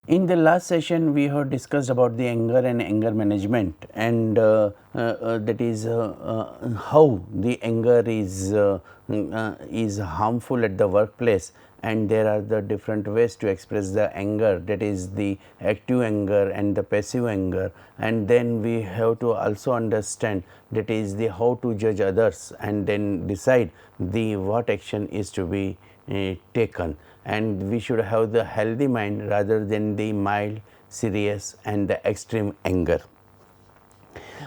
In the last session, we have discussed about the anger and anger management, and that is how the anger is harmful at the workplace, and there are the different ways to express the anger, that is the active anger and the passive anger. And then we have to also understand that is the how to judge others and then decide the what action is to be taken, and we should have the healthy mind rather than the mild, serious and the extreme anger.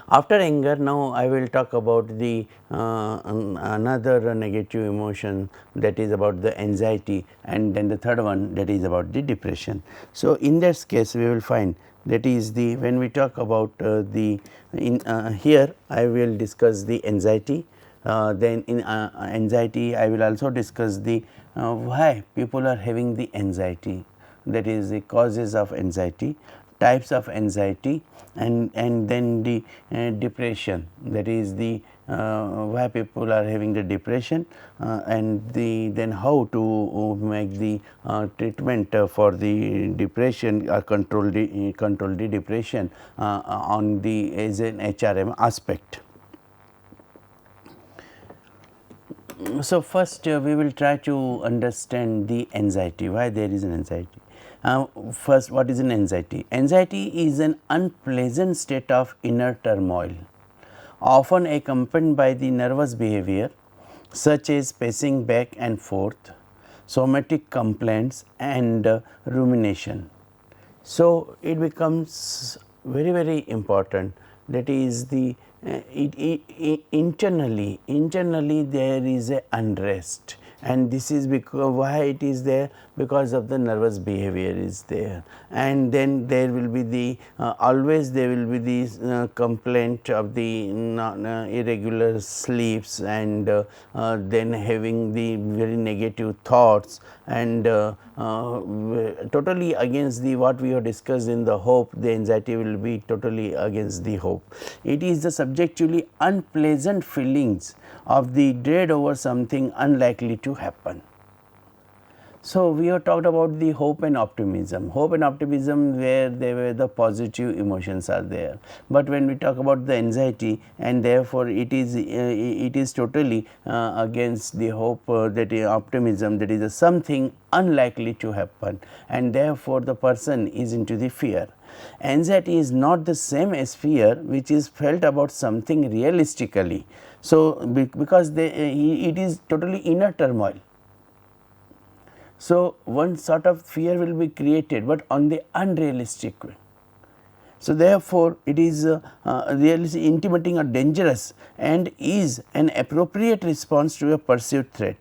After anger, now I will talk about the another negative emotion, that is about the anxiety, and then the third one, that is about the depression. So, in this case we will find that is the when we talk about the here I will discuss the anxiety. Then in anxiety I will also discuss the why people are having the anxiety, that is the causes of anxiety, types of anxiety, and then the depression, that is the why people are having the depression, and then how to make the treatment for the depression or control the depression on the as an HRM aspect. So, first we will try to understand the anxiety, why there is an anxiety. First, what is an anxiety? Anxiety is an unpleasant state of inner turmoil, often accompanied by the nervous behavior such as pacing back and forth, somatic complaints and rumination. So, it becomes very important, that is the internally there is a unrest, and this is because why it is there, because of the nervous behavior is there, and then there will be the always there will be the complaint of the irregular sleeps, and then having the very negative thoughts, and totally against the what we have discussed in the hope, the anxiety will be totally against the hope. It is the subjectively unpleasant feelings of the dread over something unlikely to happen. So, we have talked about the hope and optimism. Hope and optimism where they were the positive emotions are there, but when we talk about the anxiety, and therefore it is totally against the hope, that is optimism, that is something unlikely to happen, and therefore the person is into the fear. Anxiety is not the same as fear, which is felt about something realistically. So, because it is totally inner turmoil. So, one sort of fear will be created, but on the unrealistic way. So, therefore, it is really intimating or dangerous and is an appropriate response to a perceived threat.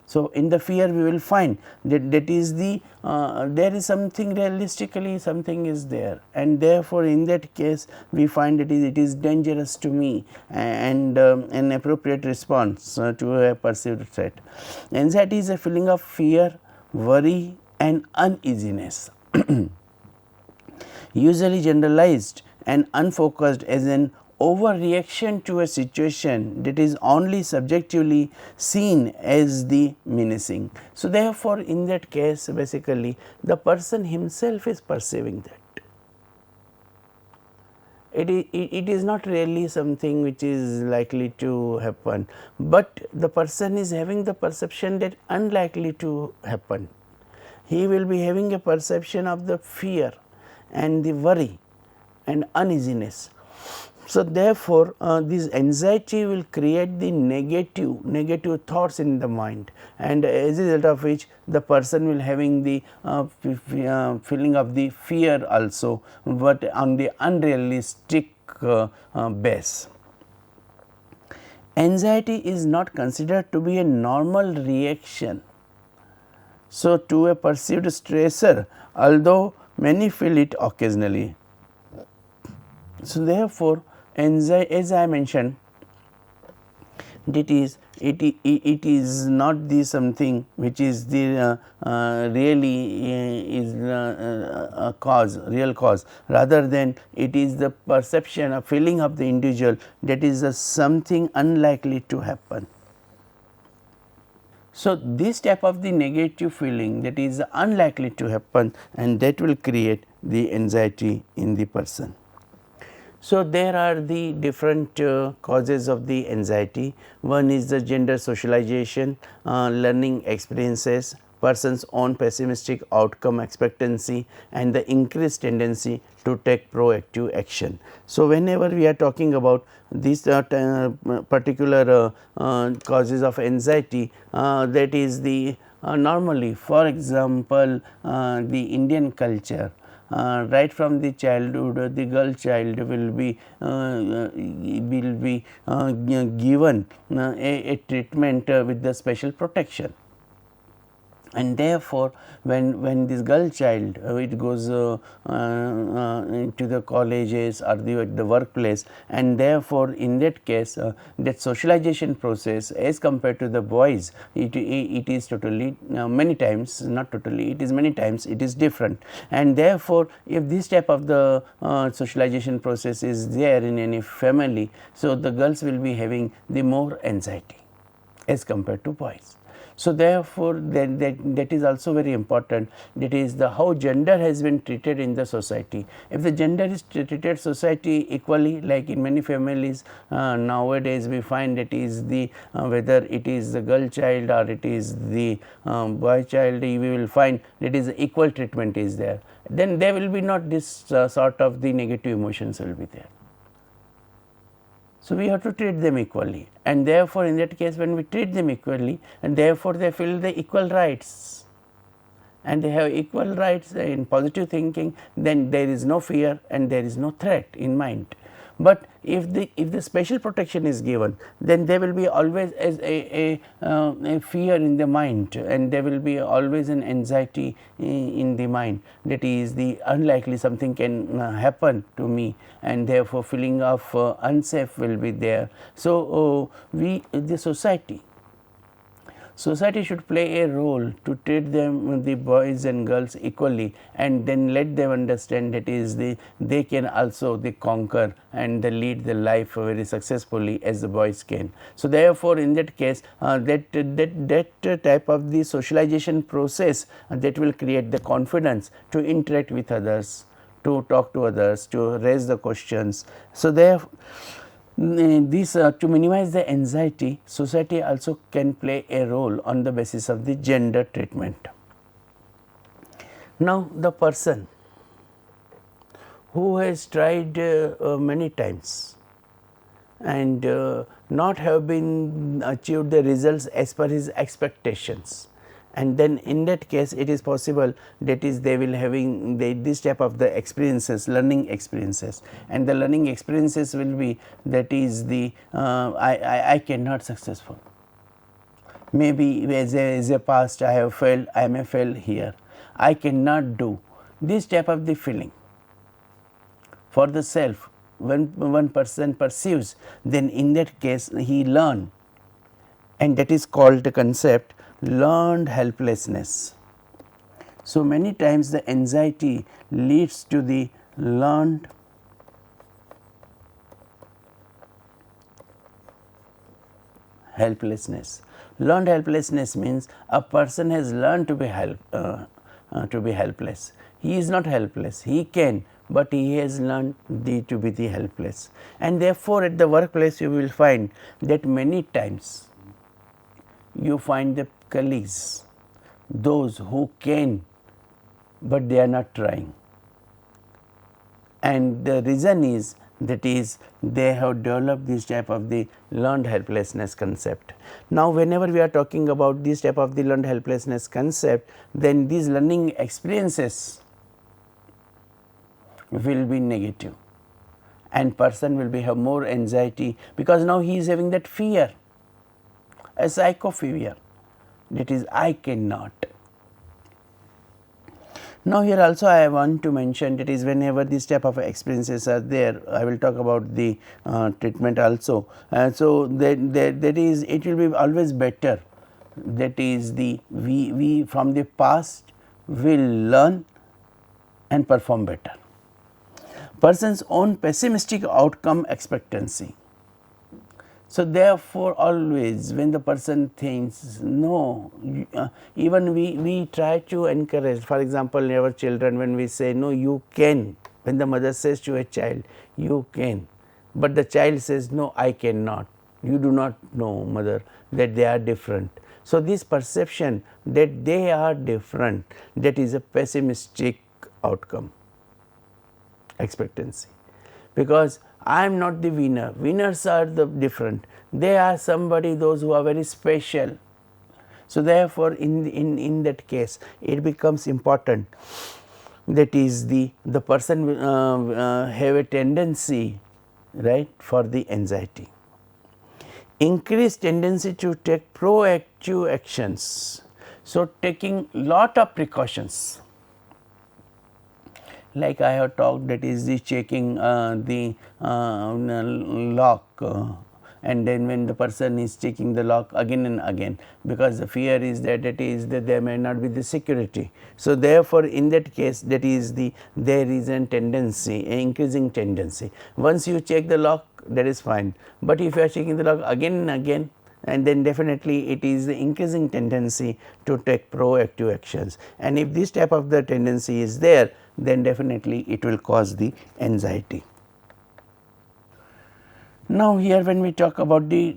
So, in the fear we will find that is the there is something realistically something is there, and therefore, in that case we find it is dangerous to me, and an appropriate response to a perceived threat. Anxiety is a feeling of fear, worry and uneasiness, usually generalized and unfocused as an overreaction to a situation that is only subjectively seen as the menacing. So, therefore, in that case basically the person himself is perceiving that. It is not really something which is likely to happen, but the person is having the perception that unlikely to happen. He will be having a perception of the fear and the worry and uneasiness. So, therefore, this anxiety will create the negative thoughts in the mind, and as a result of which the person will having the feeling of the fear also, but on the unrealistic base. Anxiety is not considered to be a normal reaction, so to a perceived stressor, although many feel it occasionally. So, therefore, as I mentioned, it is not the something which is the really is a cause, real cause, rather than it is the perception or feeling of the individual that is something unlikely to happen. So, this type of the negative feeling that is unlikely to happen, and that will create the anxiety in the person. So, there are the different causes of the anxiety. One is the gender socialization, learning experiences, person's own pessimistic outcome expectancy, and the increased tendency to take proactive action. So, whenever we are talking about these particular causes of anxiety, that is the normally, for example, the Indian culture. Right from the childhood, the girl child will be given a treatment with the special protection. And therefore, when this girl child it goes into the colleges or the workplace, and therefore, in that case that socialization process as compared to the boys, it is totally many times, not totally, it is many times it is different. And therefore, if this type of the socialization process is there in any family, so the girls will be having the more anxiety as compared to boys. So, therefore, that is also very important, that is the how gender has been treated in the society. If the gender is treated society equally, like in many families nowadays we find that is the whether it is the girl child or it is the boy child, we will find that is equal treatment is there, then there will be not this sort of the negative emotions will be there. So, we have to treat them equally, and therefore, in that case when we treat them equally, and therefore, they feel the equal rights, and they have equal rights in positive thinking, then there is no fear and there is no threat in mind. But if the special protection is given, then there will be always as a fear in the mind, and there will be always an anxiety in the mind, that is the unlikely something can happen to me, and therefore, feeling of unsafe will be there. So, the society should play a role to treat them, the boys and girls equally, and then let them understand that is they can also conquer and they lead the life very successfully as the boys can. So, therefore, in that case that type of the socialization process that will create the confidence to interact with others, to talk to others, to raise the questions. So, therefore, this to minimize the anxiety, society also can play a role on the basis of the gender treatment. Now, the person who has tried many times and not have been achieved the results as per his expectations, and then in that case it is possible that is they will having this type of the experiences, learning experiences, and the learning experiences will be that is the I cannot successful, maybe as a past I have failed, I may fail here, I cannot do, this type of the feeling for the self. When one person perceives, then in that case he learn, and that is called the concept learned helplessness. So, many times the anxiety leads to the learned helplessness. Learned helplessness means a person has learned to be helpless. He is not helpless, he can, but he has learned to be the helpless. And therefore, at the workplace you will find that many times you find the colleagues, those who can, but they are not trying, and the reason is that is they have developed this type of the learned helplessness concept. Now, whenever we are talking about this type of the learned helplessness concept, then these learning experiences will be negative, and person will have more anxiety, because now he is having that fear, a psychophobia, that is I cannot. Now, here also I want to mention that is whenever this type of experiences are there, I will talk about the treatment also. So, that is it will be always better, that is the we from the past will learn and perform better. Person's own pessimistic outcome expectancy. So, therefore, always when the person thinks no, even we try to encourage, for example, our children, when we say no, you can, when the mother says to a child you can, but the child says no, I cannot, you do not know, mother, that they are different. So, this perception that they are different, that is a pessimistic outcome, expectancy, because I am not the winner, winners are the different, they are somebody, those who are very special. So, therefore, in that case it becomes important, that is the person have a tendency, right, for the anxiety, increased tendency to take proactive actions. So, taking lot of precautions, like I have talked, that is the checking the lock, and then when the person is checking the lock again and again, because the fear is that it is that there may not be the security. So, therefore, in that case, that is there is a tendency, an increasing tendency. Once you check the lock, that is fine, but if you are checking the lock again and again, and then definitely it is the increasing tendency to take proactive actions, and if this type of the tendency is there, then definitely it will cause the anxiety. Now, here when we talk about the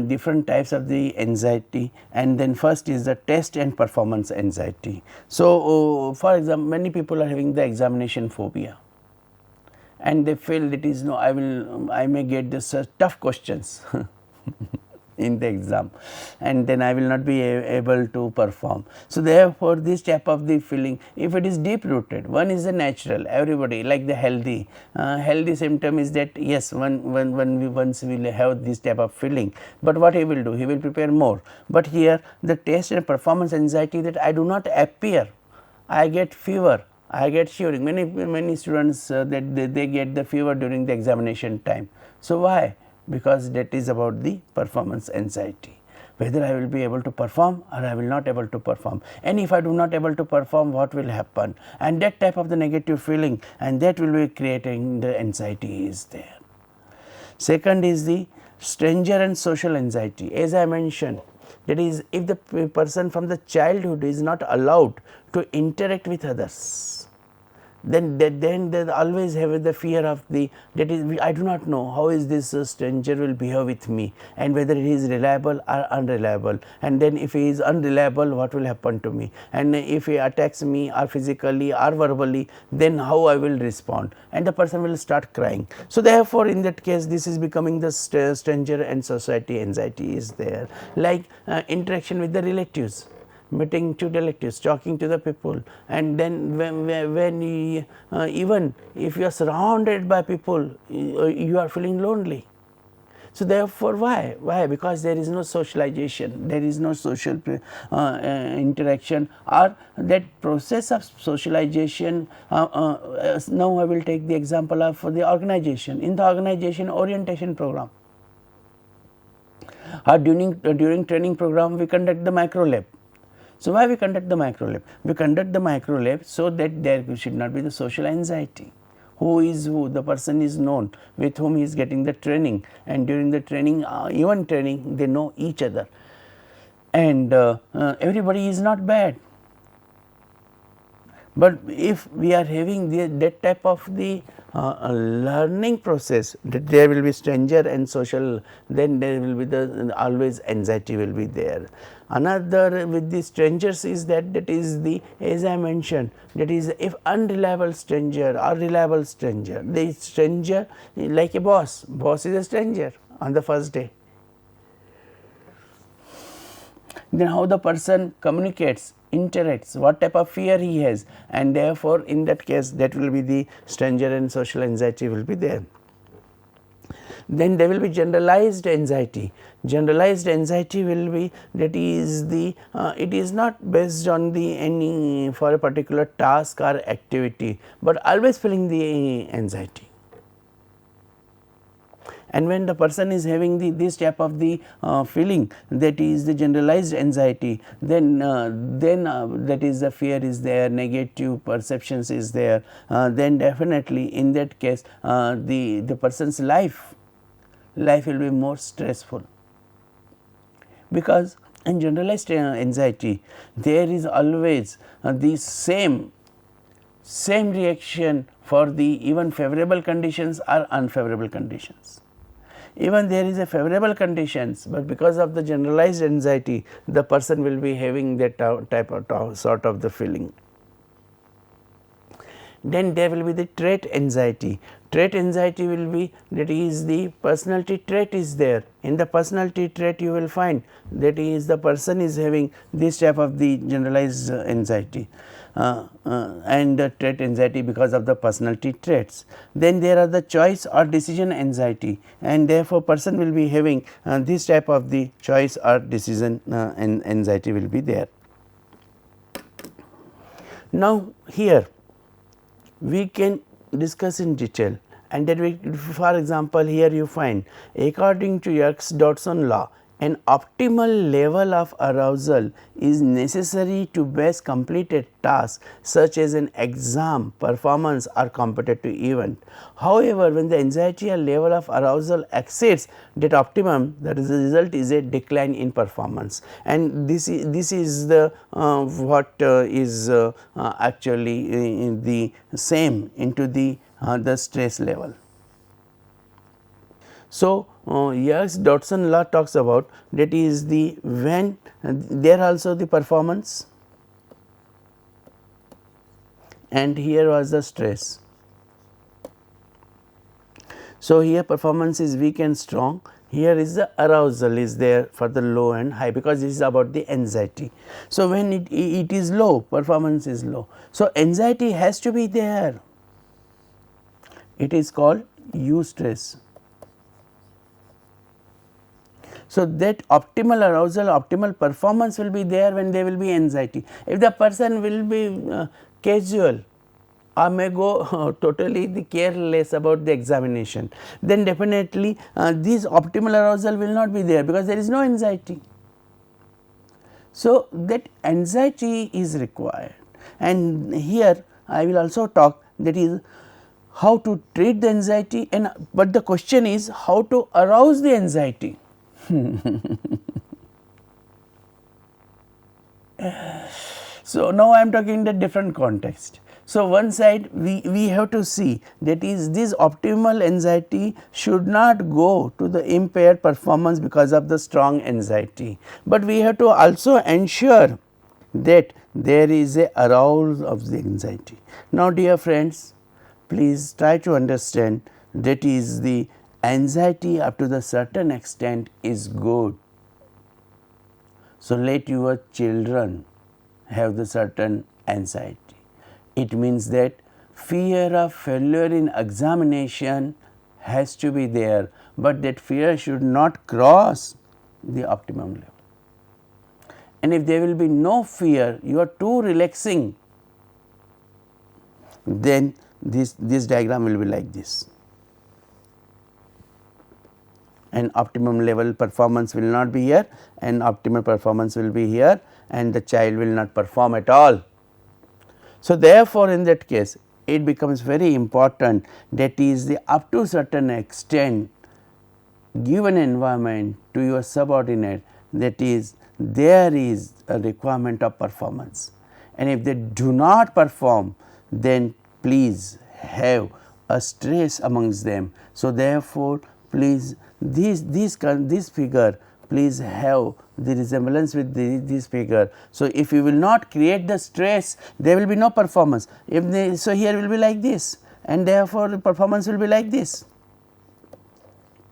different types of the anxiety, and then first is the test and performance anxiety. So, for example, many people are having the examination phobia, and they feel it is no, I may get this tough questions in the exam, and then I will not be able to perform. So, therefore, this type of the feeling, if it is deep rooted, one is the natural, everybody like the healthy symptom is that yes, once we will have this type of feeling, but what he will do, he will prepare more. But here the test and performance anxiety, that I do not appear, I get fever, I get shivering. Many students that they get the fever during the examination time. So, why? Because that is about the performance anxiety, whether I will be able to perform or I will not able to perform, and if I do not able to perform, what will happen, and that type of the negative feeling, and that will be creating the anxiety is there. Second is the stranger and social anxiety. As I mentioned, that is, if the person from the childhood is not allowed to interact with others, then they always have the fear of the, that is, I do not know how is this stranger will behave with me, and whether he is reliable or unreliable, and then if he is unreliable, what will happen to me, and if he attacks me or physically or verbally, then how I will respond, and the person will start crying. So, therefore, in that case, this is becoming the stranger and society anxiety is there, like interaction with the relatives, meeting to relatives, talking to the people, and then when even if you are surrounded by people, you are feeling lonely. So, therefore, why? Because there is no socialization, there is no social interaction, or that process of socialization. Now, I will take the example of the organization. In the organization orientation program, or during training program, we conduct the micro lab. So, why we conduct the micro lab? We conduct the micro lab so that there should not be the social anxiety. Who is who? The person is known, with whom he is getting the training, and during the training, even training, they know each other, and everybody is not bad. But if we are having that type of the learning process, that there will be stranger and social, then there will be the always anxiety will be there. Another with the strangers is that is the, as I mentioned, that is if unreliable stranger or reliable stranger, the stranger like a boss is a stranger on the first day. Then how the person communicates, interacts, what type of fear he has, and therefore, in that case, that will be the stranger and social anxiety will be there. Then there will be generalized anxiety. Generalized anxiety will be, that is the it is not based on the any for a particular task or activity, but always feeling the anxiety. And when the person is having this type of the feeling, that is the generalized anxiety, then that is the fear is there, negative perceptions is there, then definitely in that case the person's life life will be more stressful, because in generalized anxiety there is always the same reaction for the even favorable conditions or unfavorable conditions. Even there is a favorable conditions, but because of the generalized anxiety the person will be having that type of sort of the feeling. Then there will be the trait anxiety. Trait anxiety will be, that is the personality trait is there. In the personality trait you will find that is the person is having this type of the generalized anxiety and trait anxiety because of the personality traits. Then there are the choice or decision anxiety, and therefore person will be having this type of the choice or decision anxiety will be there. Now here we can discuss in detail, and that we, for example, here you find according to Dodson law, an optimal level of arousal is necessary to best complete a task such as an exam, performance or competitive event. However, when the anxiety or level of arousal exceeds that optimum, the result is a decline in performance, and this is the what is actually the same into the stress level. So, Dodson law talks about that is the when there also the performance, and here was the stress. So, here performance is weak and strong, here is the arousal is there for the low and high, because this is about the anxiety. So, when it is low, performance is low. So, anxiety has to be there, it is called eustress. So, that optimal arousal, optimal performance will be there when there will be anxiety. If the person will be casual or may go totally careless about the examination, then definitely this optimal arousal will not be there, because there is no anxiety. So, that anxiety is required, and here I will also talk, that is how to treat the anxiety, and but the question is how to arouse the anxiety. So, now I am talking in the different context. So, one side we have to see, that is this optimal anxiety should not go to the impaired performance because of the strong anxiety, but we have to also ensure that there is a arousal of the anxiety. Now, dear friends, please try to understand, that is the anxiety up to the certain extent is good. So, let your children have the certain anxiety. It means that fear of failure in examination has to be there, but that fear should not cross the optimum level. And if there will be no fear, you are too relaxing, then this diagram will be like this, and optimum level performance will not be here, and optimal performance will be here, and the child will not perform at all. So, therefore, in that case it becomes very important, that is the up to certain extent give an environment to your subordinate, that is there is a requirement of performance, and if they do not perform, then please have a stress amongst them. So, therefore, please this figure, please have the resemblance with this figure. So, if you will not create the stress, there will be no performance. If they, so here will be like this, and therefore, the performance will be like this.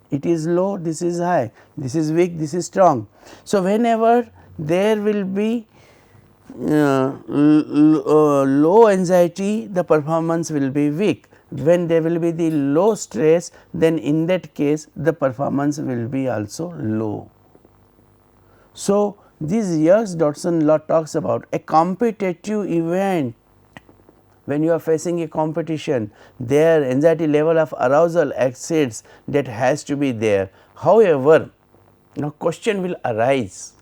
It is low, this is high, this is weak, this is strong. So, whenever there will be low anxiety, the performance will be weak. When there will be the low stress, then in that case the performance will be also low. So, this Dodson law talks about a competitive event. When you are facing a competition, their anxiety level of arousal exceeds, that has to be there. However, now question will arise,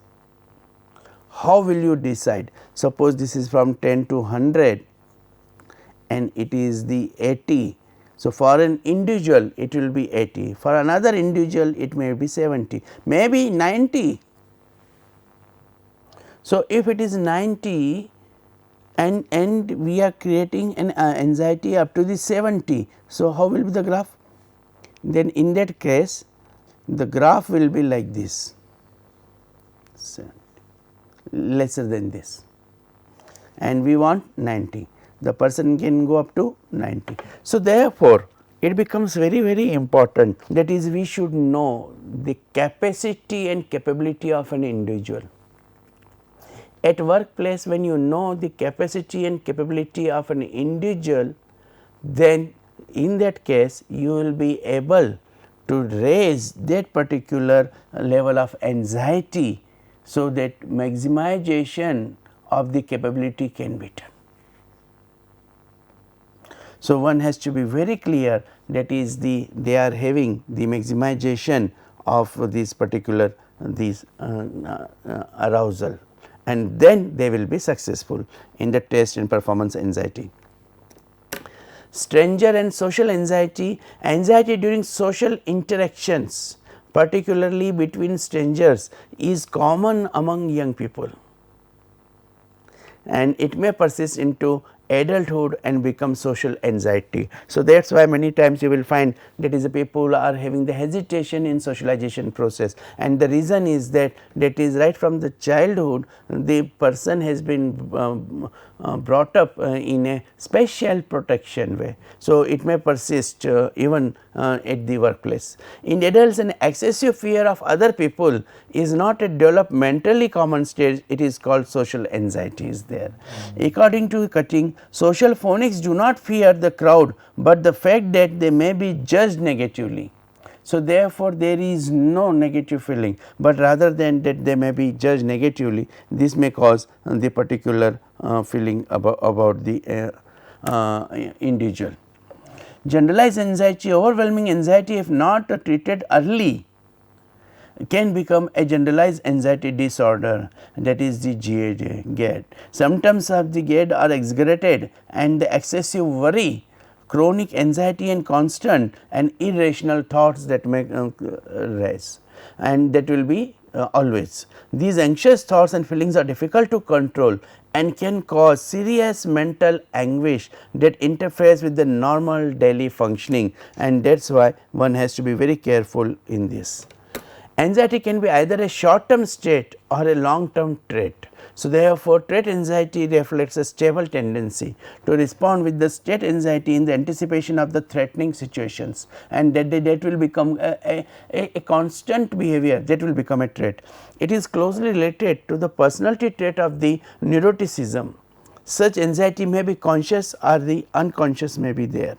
how will you decide? Suppose this is from 10 to 100 and it is the 80. So, for an individual it will be 80, for another individual it may be 70, maybe 90. So, if it is 90 and we are creating an anxiety up to the 70. So, how will be the graph? Then in that case the graph will be like this, lesser than this, and we want 90, the person can go up to 90. So, therefore, it becomes very important, that is we should know the capacity and capability of an individual. At workplace, when you know the capacity and capability of an individual, then in that case you will be able to raise that particular level of anxiety, so that maximization of the capability can be done. So, one has to be very clear, that is they are having the maximization of this particular arousal, and then they will be successful in the test and performance anxiety. Stranger and social anxiety, anxiety during social interactions, particularly between strangers, is common among young people, and it may persist into adulthood and become social anxiety. So, that is why many times you will find that is the people are having the hesitation in socialization process, and the reason is that is right from the childhood the person has been brought up in a special protection way. So, it may persist even at the workplace. In adults, an excessive fear of other people is not a developmentally common stage, it is called social anxiety is there. According to Cutting, social phonics do not fear the crowd, but the fact that they may be judged negatively. So, therefore, there is no negative feeling, but rather than that they may be judged negatively, this may cause the particular feeling about the individual. Generalized anxiety, overwhelming anxiety, if not treated early, can become a generalized anxiety disorder, that is the GAD. Symptoms of the GAD are exaggerated and the excessive worry, chronic anxiety and constant and irrational thoughts that may rise, and that will be always. These anxious thoughts and feelings are difficult to control and can cause serious mental anguish that interferes with the normal daily functioning, and that is why one has to be very careful in this. Anxiety can be either a short term state or a long term trait. So, therefore, trait anxiety reflects a stable tendency to respond with the state anxiety in the anticipation of the threatening situations, and that will become a constant behavior, that will become a trait. It is closely related to the personality trait of the neuroticism. Such anxiety may be conscious or the unconscious may be there.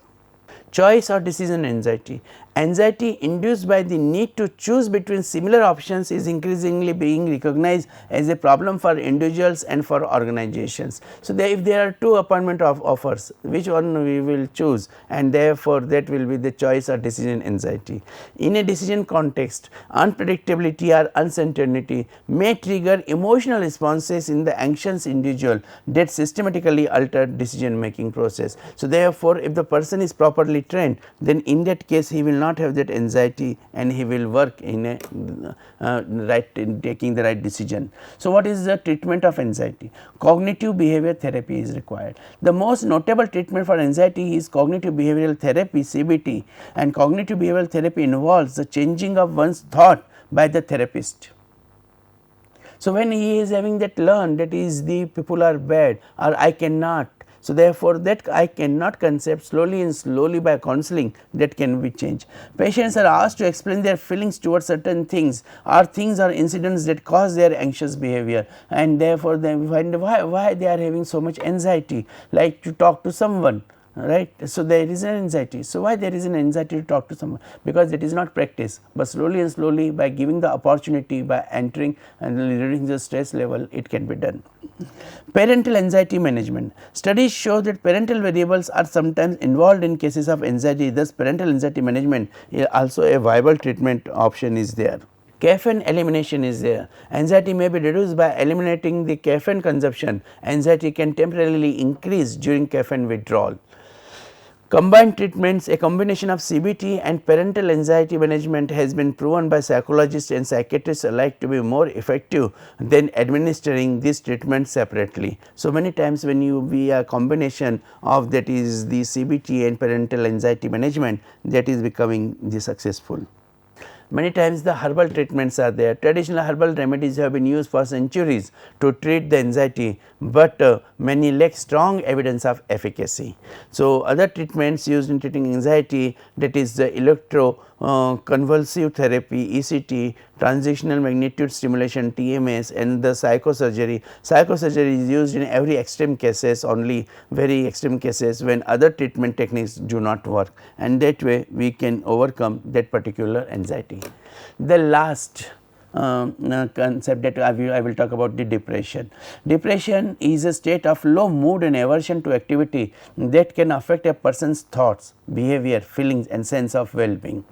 Choice or decision anxiety. Anxiety induced by the need to choose between similar options is increasingly being recognized as a problem for individuals and for organizations. So, if there are two appointment offers, which one we will choose, and therefore, that will be the choice or decision anxiety. In a decision context, unpredictability or uncertainty may trigger emotional responses in the anxious individual that systematically alter decision making process. So, therefore, if the person is properly trained, then in that case he will not have that anxiety and he will work in a in taking the right decision. So, what is the treatment of anxiety? Cognitive behavior therapy is required. The most notable treatment for anxiety is cognitive behavioral therapy, CBT, and cognitive behavioral therapy involves the changing of one's thought by the therapist. So, when he is having that learn that is the people are bad or I cannot. So, therefore, that I cannot concept slowly and slowly by counseling that can be changed. Patients are asked to explain their feelings towards certain things or incidents that cause their anxious behavior, and therefore, they find why they are having so much anxiety, like to talk to someone. Right. So, there is an anxiety. So, why there is an anxiety to talk to someone? Because it is not practice, but slowly and slowly by giving the opportunity, by entering and reducing the stress level, it can be done. Parental anxiety management. Studies show that parental variables are sometimes involved in cases of anxiety, thus parental anxiety management is also a viable treatment option is there. Caffeine elimination is there. Anxiety may be reduced by eliminating the caffeine consumption. Anxiety can temporarily increase during caffeine withdrawal. Combined treatments, a combination of CBT and parental anxiety management has been proven by psychologists and psychiatrists alike to be more effective than administering this treatment separately. So, many times when you be a combination of that is the CBT and parental anxiety management, that is becoming the successful. Many times the herbal treatments are there. Traditional herbal remedies have been used for centuries to treat the anxiety, but many lack strong evidence of efficacy. So, other treatments used in treating anxiety, that is the electroconvulsive therapy, ECT, transitional magnitude stimulation, TMS, and the psychosurgery. Psychosurgery is used in every extreme cases, only very extreme cases when other treatment techniques do not work, and that way we can overcome that particular anxiety. The last concept that I will talk about the depression. Depression is a state of low mood and aversion to activity that can affect a person's thoughts, behavior, feelings and sense of well-being.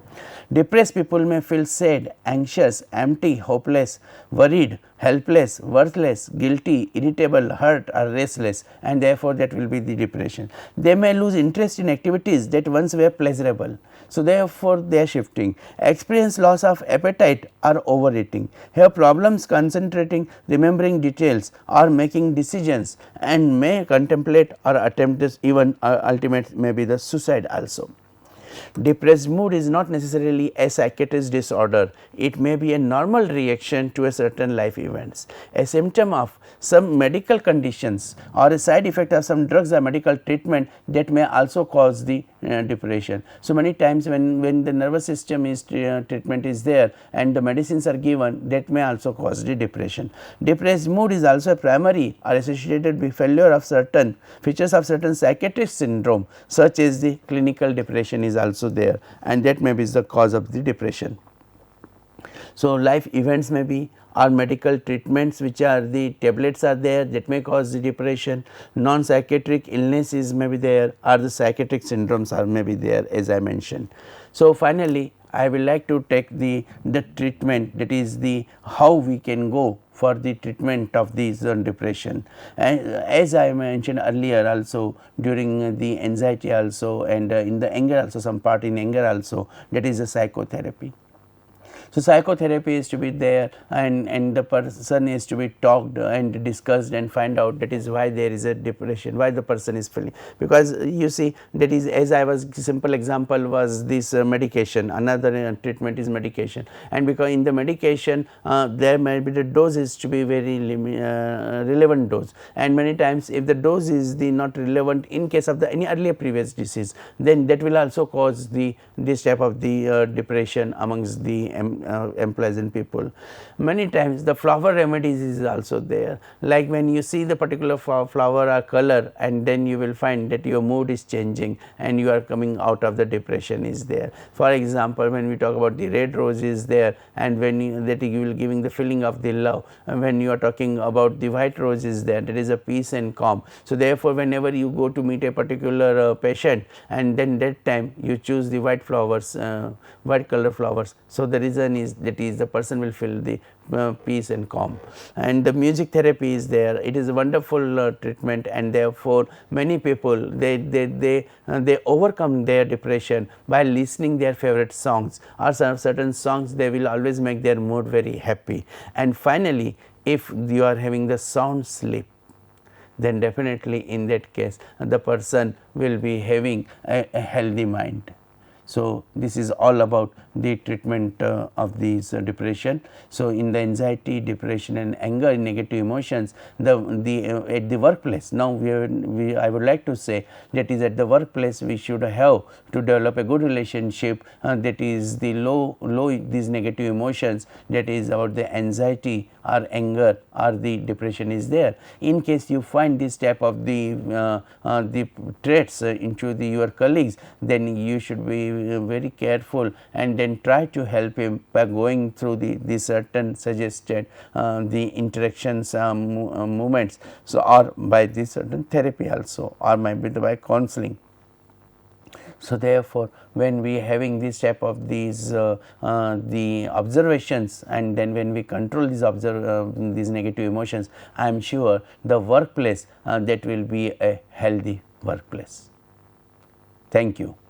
Depressed people may feel sad, anxious, empty, hopeless, worried, helpless, worthless, guilty, irritable, hurt or restless, and therefore that will be the depression. They may lose interest in activities that once were pleasurable. So, therefore, they are shifting, experience loss of appetite or overeating, have problems concentrating, remembering details or making decisions, and may contemplate or attempt this, even ultimate may be the suicide also. Depressed mood is not necessarily a psychiatric disorder, it may be a normal reaction to a certain life events, a symptom of some medical conditions or a side effect of some drugs or medical treatment that may also cause the depression. So, many times when the nervous system is treatment is there and the medicines are given, that may also cause the depression. Depressed mood is also a primary or associated with failure of certain features of certain psychiatric syndrome, such as the clinical depression is also there, and that may be the cause of the depression. So, life events may be or medical treatments which are the tablets are there that may cause the depression, non-psychiatric illnesses may be there or the psychiatric syndromes are may be there as I mentioned. So, finally, I will like to take the treatment, that is the how we can go for the treatment of these depression. And as I mentioned earlier also during the anxiety also and in the anger also, some part in anger also, that is a psychotherapy. So, psychotherapy is to be there and the person is to be talked and discussed and find out that is why there is a depression, why the person is feeling, because you see that is, as I was simple example was this medication, another treatment is medication, and because in the medication there may be the dose is to be very relevant dose, and many times if the dose is the not relevant in case of the any earlier previous disease, then that will also cause the this type of the depression amongst the unpleasant people. Many times the flower remedies is also there, like when you see the particular flower or color and then you will find that your mood is changing and you are coming out of the depression is there. For example, when we talk about the red rose is there and when you, that you will giving the feeling of the love, and when you are talking about the white rose is there, that is a peace and calm. So, therefore, whenever you go to meet a particular patient and then that time you choose the white flowers, white color flowers. So, the reason is that is the person will feel the peace and calm, and the music therapy is there. It is a wonderful treatment, and therefore, many people they overcome their depression by listening their favorite songs or certain songs. They will always make their mood very happy. And finally, if you are having the sound sleep, then definitely in that case the person will be having a healthy mind. So, this is all about the treatment of these depression. So, in the anxiety, depression and anger, negative emotions, at the workplace, now I would like to say that is at the workplace we should have to develop a good relationship, that is the low these negative emotions, that is about the anxiety or anger or the depression is there. In case you find this type of the traits into your colleagues, then you should be very careful and then try to help him by going through the certain suggested the interactions movements. So, or by the certain therapy also, or maybe by counseling. So, therefore, when we having this type of these the observations, and then when we control these negative emotions, I am sure the workplace that will be a healthy workplace. Thank you.